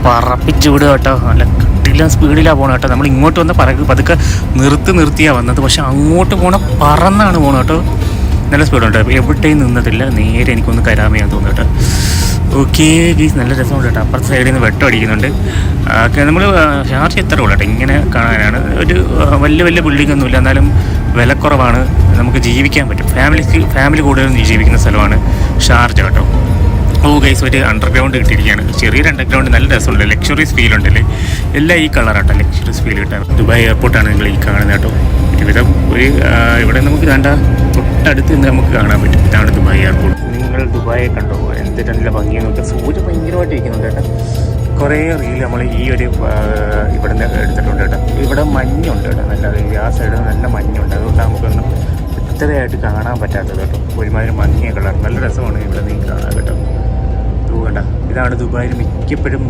പറപ്പിച്ച് വിടുക കേട്ടോ. നല്ല കിട്ടില്ല സ്പീഡിലാണ് പോകണം കേട്ടോ. നമ്മൾ ഇങ്ങോട്ട് വന്ന് പതുക്കെ നിർത്തിയാണ് വന്നത്. പക്ഷെ അങ്ങോട്ട് പറന്നാണ് പോകണം കേട്ടോ. നല്ല സ്പീഡുണ്ട്. എവിടെയും നിന്നതില്ല. നേരെ എനിക്കൊന്ന് കരാമയാന്ന് തോന്നുന്നു കേട്ടോ. ഓക്കെ ഗീസ്, നല്ല രസമുണ്ട് കേട്ടോ. അപ്പുറത്തെ സൈഡിൽ നിന്ന് വെട്ടം അടിക്കുന്നുണ്ട്. നമ്മൾ ഷാർജ എത്ര ഉള്ളൂ കേട്ടോ. ഇങ്ങനെ കാണാനാണ്. ഒരു വലിയ ബിൽഡിംഗ് ഒന്നുമില്ല, എന്നാലും വിലക്കുറവാണ്. നമുക്ക് ജീവിക്കാൻ പറ്റും. ഫാമിലി കൂടുതലും ജീവിക്കുന്ന സ്ഥലമാണ് ഷാർജ കേട്ടോ. ഓ ഗൈസ്, ഒരു അണ്ടർഗ്രൗണ്ട് കിട്ടിയിരിക്കുകയാണ്. ചെറിയൊരു അണ്ടർഗ്രൗണ്ട്, നല്ല രസമുണ്ട്. ലക്ഷറീസ് ഫീൽ ഉണ്ടല്ലേ. എല്ലാം ഈ കളറാട്ടോ, ലക്ഷറീസ് ഫീൽ കിട്ടാൻ. ദുബായ് എയർപോർട്ടാണ് നിങ്ങൾ ഈ കാണുന്നത് കേട്ടോ. ഒരുവിധം ഇവിടെ നമുക്ക് കണ്ട തൊട്ടടുത്ത് നിന്ന് നമുക്ക് കാണാൻ പറ്റും. ഇതാണ് ദുബായ് എയർപോർട്ട്. നിങ്ങൾ ദുബായെ കണ്ടോ? എന്ത് നല്ല ഭംഗിയെന്ന് നോക്കുക. സൂര്യൻ ഭയങ്കരമായിട്ട് ഇരിക്കുന്നുണ്ട് കേട്ടോ. കുറേ റീൽ നമ്മൾ ഈ ഒരു ഇവിടെ നിന്ന് എടുത്തിട്ടുണ്ട് കേട്ടോ. ഇവിടെ മഞ്ഞുണ്ട് കേട്ടോ. നല്ല ആ സൈഡ് നല്ല മഞ്ഞുണ്ട്. അതുകൊണ്ട് നമുക്കൊന്നും വ്യക്തതയായിട്ട് കാണാൻ പറ്റാത്തത് കേട്ടോ. ഒരുമാതിരി മങ്ങിയ കളർ, നല്ല രസമാണ് ഇവിടെ നിന്ന് കാണാൻ കേട്ടോ. ഇതാണ് ദുബായിൽ മിക്കപ്പോഴും